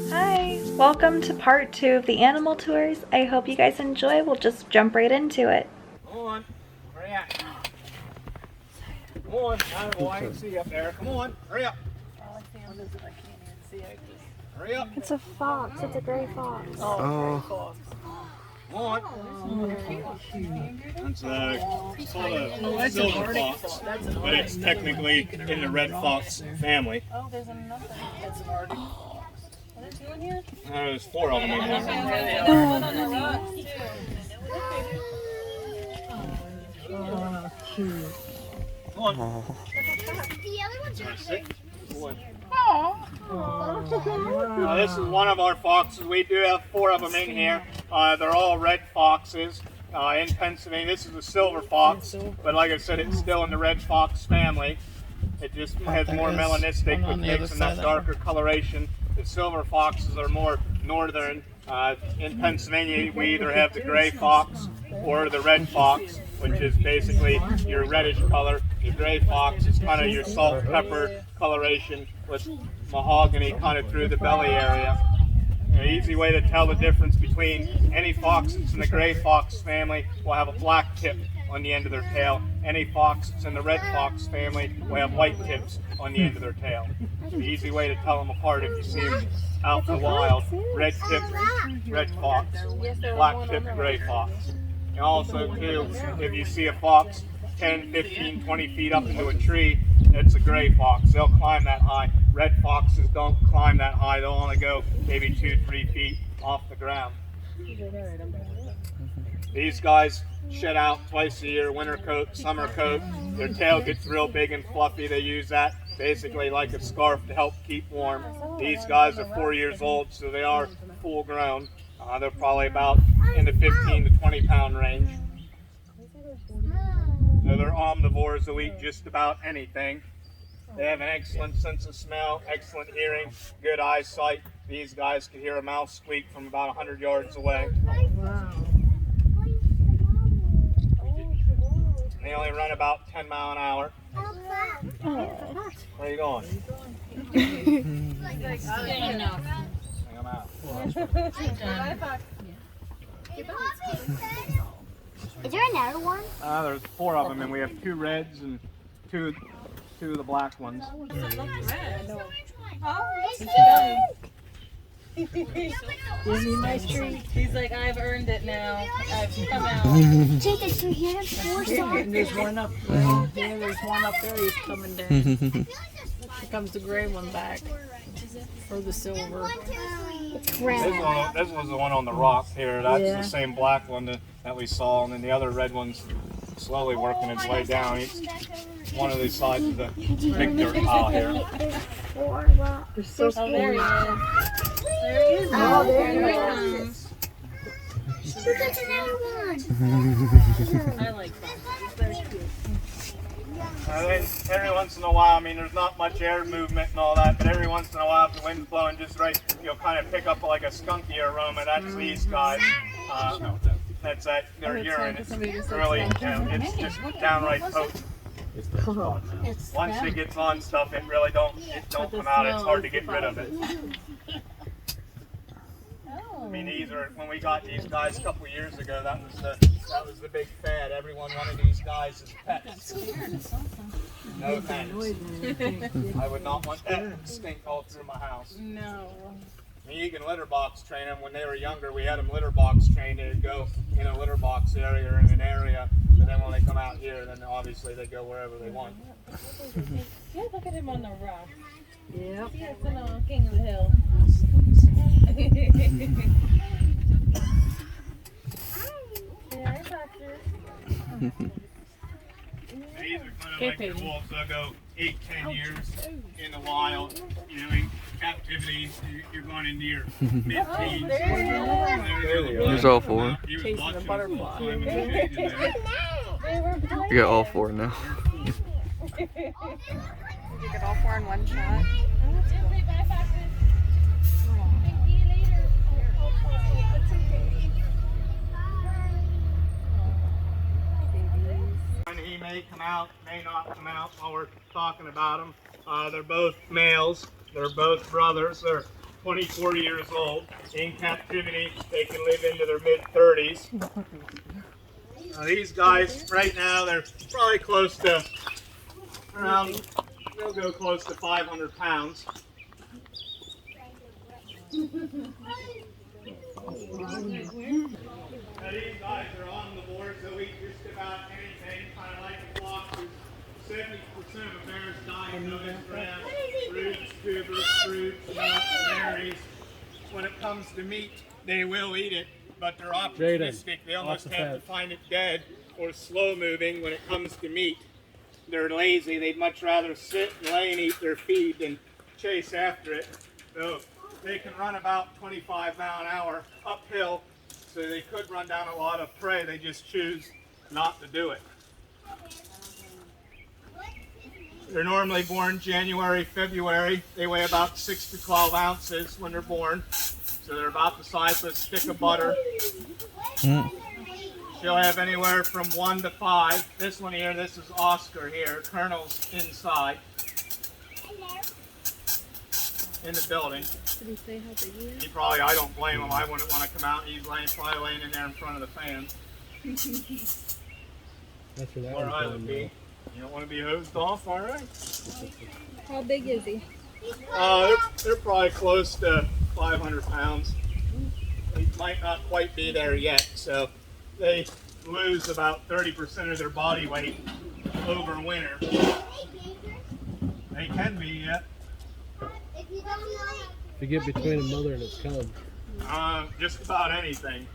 Hi, welcome to part 2 of the animal tours. I hope you guys enjoy. We'll just jump right into it. Come on, hurry up. Come on, boy, I can see you up there. Come on, hurry up. Hurry up. It's a fox. It's a gray fox. Oh. Come on. It's called a silver fox, but it's technically in the red fox family. Oh, there's another. That's an Arctic fox. Are there two in here? There's 4 of them in there. There's one on the rocks, too. Oh, cute. Come on. The other ones are Sit. This is one of our foxes. We do have 4 of them in here. They're all red foxes in Pennsylvania. This is a silver fox, but like I said, it's still in the red fox family. It just has more melanistic, which makes them that darker coloration. The silver foxes are more northern. In Pennsylvania, we either have the gray fox or the red fox, which is basically your reddish color. The gray fox is kind of your salt pepper coloration with mahogany kind of through the belly area. An easy way to tell the difference between any fox that's in the gray fox family will have a black tip on the end of their tail. Any fox that's in the red fox family will have white tips on the end of their tail. The easy way to tell them apart if you see them out in the wild: red tip, red fox, black tip, gray fox. And also too, if you see a fox 10, 15, 20 feet up into a tree, it's a gray fox. They'll climb that high. Red foxes don't climb that high. They'll only go maybe 2-3 feet off the ground. These guys shed out twice a year, winter coat, summer coat. Their tail gets real big and fluffy. They use that basically like a scarf to help keep warm. These guys are 4 years old, so they are full grown. They're probably about in the 15 to 20 pound range. So they're omnivores. They'll eat just about anything. They have an excellent sense of smell, excellent hearing, good eyesight. These guys can hear a mouse squeak from about 100 yards away. Wow. They only run about 10 miles an hour. Where are you going? Hang them out. Is there another one? There's 4 of them, and we have 2 reds and two of the black ones. Give me my treat. He's like, I've earned it now. I've come out. Take this from here. 4 stars. There's one up there. Yeah, there's one up there. He's coming down. Here comes the gray one back. Or the silver. It's brown. This was the one on the rock here. That's the same black one that we saw, and then the other red one's slowly working its way down. It's one of these sides of the big dirt pile here. There's 4 rocks. Oh, there he is. There he is. Oh, there there he he comes. Who gets another one? I like that. Very cute. Every once in a while, I mean, there's not much air movement and all that, but every once in a while, if the wind's blowing just right, you'll kind of pick up like a skunky aroma. That's these guys. That's their urine. It's really, it's just downright potent. Once it gets on stuff, it don't come out. It's hard to get rid of it. I mean, when we got these guys a couple years ago, that was the big fad. Everyone wanted these guys as pets. No thanks. I would not want that stink all through my house. No. I mean, you can litter box train them. When they were younger, we had them litter box trained. They'd go in a litter box area or in an area, but then when they come out here, then obviously they go wherever they want. Yeah, look at him on the rock. Yep. Yes, and king of the hill. These are kind of like the wolves. They'll go 8-10 years in the wild. You know, in captivity, you're going into your mid-teens. There's all 4. Chasing a butterfly. You got all 4 now. You get all 4 in one shot. He may come out, may not come out while we're talking about them. They're both males. They're both brothers. They're 24 years old. In captivity, they can live into their mid-30s. These guys, right now, they're probably close to around, they'll go close to 500 pounds. Now, these guys are omnivores. They'll eat just about anything, kind of like the foxes. 70% of a bear's diet goes around fruits, tubers, fruits, nuts, berries. When it comes to meat, they will eat it, but they're opportunistic. They almost have to find it dead or slow moving when it comes to meat. They're lazy. They'd much rather sit and lay and eat their feed than chase after it. So they can run about 25 miles an hour uphill, so they could run down a lot of prey. They just choose not to do it. They're normally born January, February. They weigh about 6 to 12 ounces when they're born. So they're about the size of a stick of butter. She'll have anywhere from 1 to 5. This one here, this is Oscar here. Colonel's inside in the building. Did he say how big he is? He probably, I don't blame him. I wouldn't want to come out. He's probably laying in there in front of the fan. That's where that Where one's I going would now. be. You don't want to be hosed off, all right? How big is he? They're probably close to 500 pounds. They might not quite be there yet, so they lose about 30% of their body weight over winter. They can be yet. If you get between a mother and its cub. Just about anything.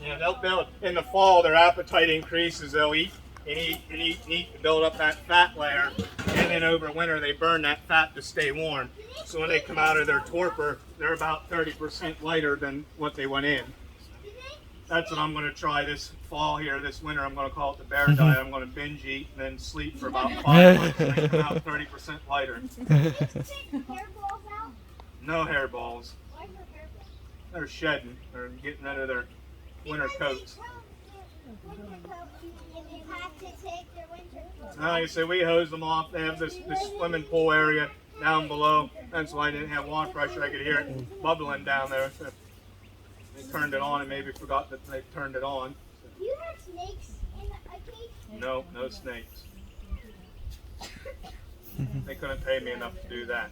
Yeah, they'll build, in the fall their appetite increases. They'll eat and eat and eat and eat to build up that fat layer, and then over winter they burn that fat to stay warm. So when they come out of their torpor, they're about 30% lighter than what they went in. That's what I'm going to try this fall here. This winter I'm going to call it the bear diet. I'm going to binge eat and then sleep for about 5 months and then come out 30% lighter. No hairballs. They're shedding. They're getting rid of their winter coats. Now, like I said, we hose them off. They have this swimming pool area down below. That's why I didn't have water pressure. I could hear it bubbling down there. So they turned it on and maybe forgot that they turned it on. Do you have snakes in a cage? No, no snakes. They couldn't pay me enough to do that.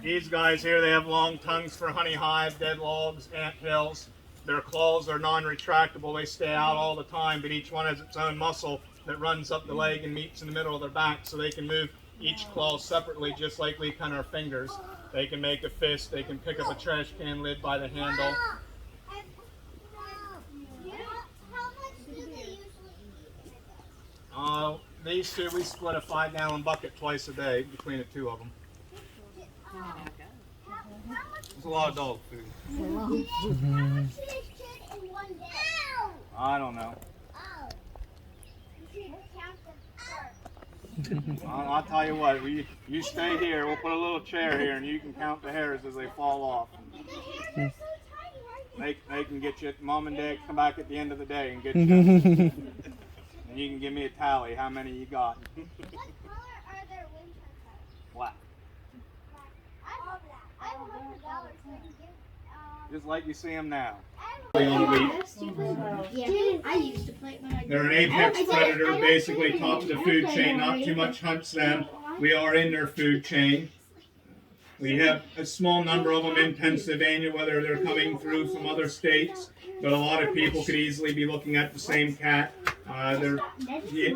These guys here, they have long tongues for honey hive, dead logs, ant hills. Their claws are non-retractable. They stay out all the time, but each one has its own muscle that runs up the leg and meets in the middle of their back, so they can move each claw separately, just like we cut our fingers. They can make a fist. They can pick up a trash can lid by the handle. These two, we split a 5-gallon bucket twice a day between the two of them. It's a lot of dog food. I don't know. I'll tell you what, you stay here, we'll put a little chair here and you can count the hairs as they fall off. They can get you, Mom and Dad come back at the end of the day and get you. And you can give me a tally, how many you got. What color are their winter coats? Black. All black. I have $100 so I can give. Just like you see them now. Yeah, I used to play when I. They're an apex predator, basically top of the food chain, not too much hunts them. We are in their food chain. We have a small number of them in Pennsylvania, whether they're coming through from other states, but a lot of people could easily be looking at the same cat. The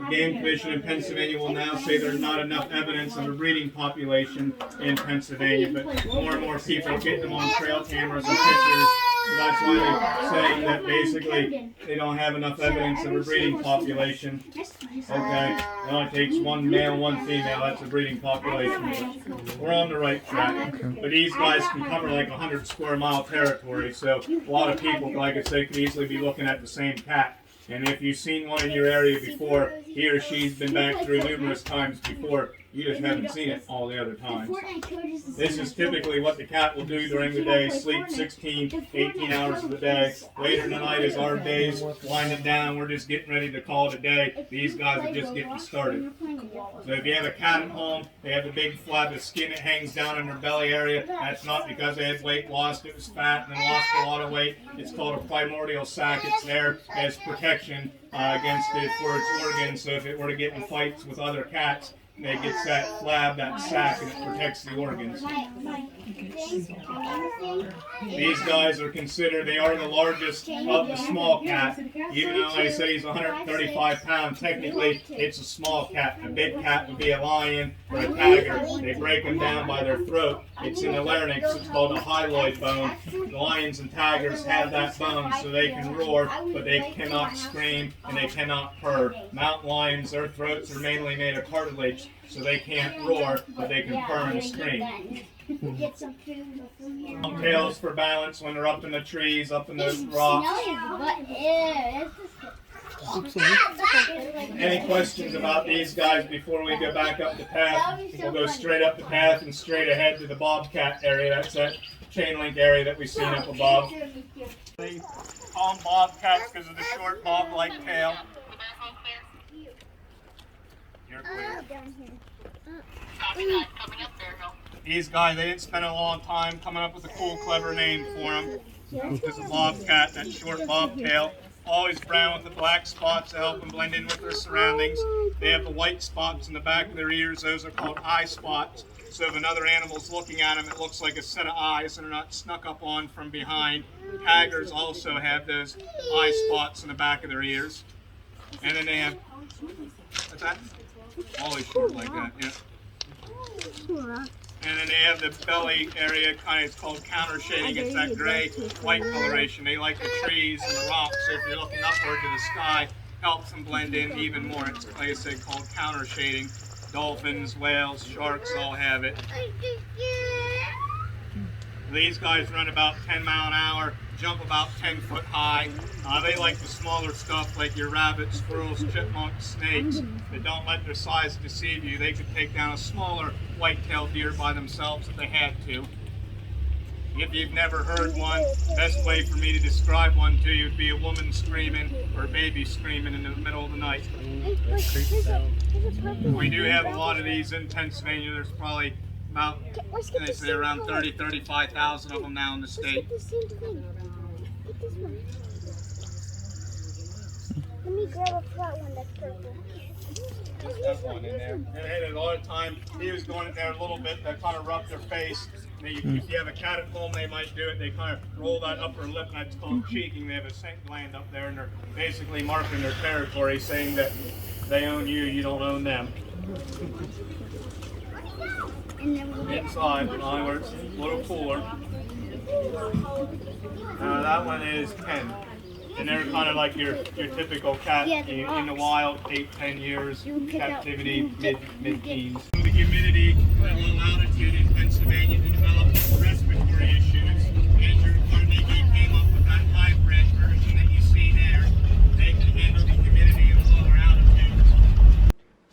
Game Commission in Pennsylvania will now say there's not enough evidence of a breeding population in Pennsylvania, but more and more people are getting them on trail cameras and pictures. So that's why they're saying that basically they don't have enough evidence of a breeding population. Okay, it only takes one male, one female, that's a breeding population. But we're on the right track. But these guys can cover like 100 square mile territory, so a lot of people, like I said, could easily be looking at the same cat. And if you've seen one in your area before, he or she's been back through numerous times before, You just haven't seen it all the other times. This is typically what the cat will do during the day, sleep 16, 18 hours of the day. Later in the night is our days, winding down, we're just getting ready to call it a day. These guys are just getting started. So if you have a cat at home, they have the big flab of skin that hangs down in their belly area. That's not because they had weight lost, it was fat and then lost a lot of weight. It's called a primordial sac. It's there as protection against it for its organs. So if it were to get in fights with other cats, it gets that flab, that sac, and it protects the organs. These guys are considered, they are the largest of the small cat. Even though I say he's 135 pounds, technically it's a small cat. A big cat would be a lion or a tiger. They break them down by their throat. It's in the larynx, it's called a hyaloid bone. The lions and tigers have that bone so they can roar, but they cannot scream and they cannot purr. Mountain lions, their throats are mainly made of cartilage, so they can't roar, but they can purr and scream. Long tails for balance when they're up in the trees, up in the rocks. Any questions about these guys before we go back up the path? We'll go straight up the path and straight ahead to the bobcat area. That's that chain link area that we've seen up above. They call them bobcats because of the short bob-like tail. You're clear. These guys, they didn't spend a long time coming up with a cool, clever name for them. This is a bobcat, that short bobtail. Always brown with the black spots to help them blend in with their surroundings. They have the white spots in the back of their ears. Those are called eye spots. So if another animal's looking at them, it looks like a set of eyes and they're not snuck up on from behind. Cougars also have those eye spots in the back of their ears. And then they have, what's that? Always short like that, yeah. And then they have the belly area, kind of, it's called counter shading. It's that gray white coloration. They like the trees and the rocks, so if you're looking upward to the sky, helps them blend in even more. It's, like I said, called counter shading. Dolphins, whales, sharks all have it. These guys run about 10 miles an hour, jump about 10 foot high. They like the smaller stuff like your rabbits, squirrels, chipmunks, snakes. They don't let their size deceive you. They could take down a smaller white-tailed deer by themselves if they had to. If you've never heard one, the best way for me to describe one to you would be a woman screaming or a baby screaming in the middle of the night. We do have a lot of these in Pennsylvania. There's probably about, they say around 35,000 of them now in the state. Let me grab a flat one that's purple. That one in there. And a lot of time, he was going in there a little bit, that kind of rubbed their face. If you have a cat at home, they might do it. They kind of roll that upper lip, and that's called cheeking. They have a scent gland up there, and they're basically marking their territory, saying that they own you, you don't own them. Inside, where it's a little cooler. That one is Penn. And they're kind of like your typical cat in the wild, 8-10 years, captivity, mid-teens. The humidity, a low altitude in Pennsylvania to develop respiratory issues. And they came up with that hybrid version that you see there. They can handle the humidity of lower altitudes.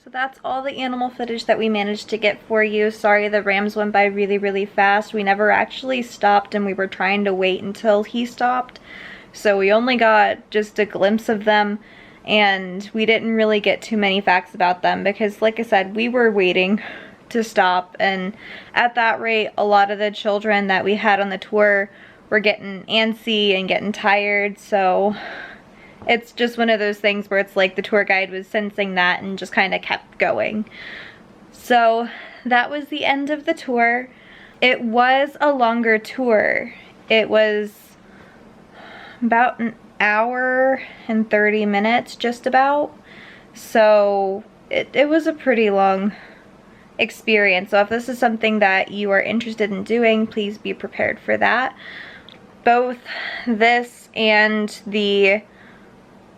So that's all the animal footage that we managed to get for you. Sorry the rams went by really, really fast. We never actually stopped and we were trying to wait until he stopped. So we only got just a glimpse of them and we didn't really get too many facts about them because, like I said, we were waiting to stop, and at that rate a lot of the children that we had on the tour were getting antsy and getting tired. So it's just one of those things where it's like the tour guide was sensing that and just kind of kept going. So that was the end of the tour. It was a longer tour. It was about an hour and 30 minutes, just about. So it was a pretty long experience. So if this is something that you are interested in doing, please be prepared for that. Both this and the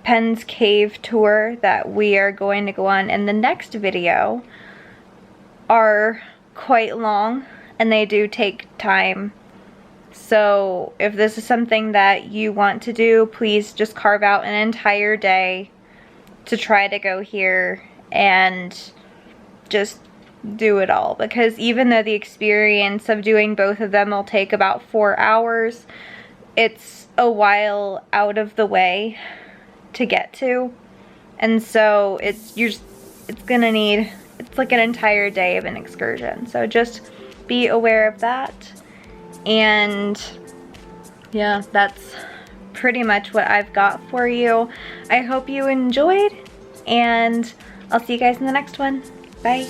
Penn's Cave tour that we are going to go on in the next video are quite long and they do take time. So if this is something that you want to do, please just carve out an entire day to try to go here and just do it all, because even though the experience of doing both of them will take about 4 hours, it's a while out of the way to get to, and so it's gonna need, it's like an entire day of an excursion. So just be aware of that. And yeah, that's pretty much what I've got for you. I hope you enjoyed, and I'll see you guys in the next one. Bye.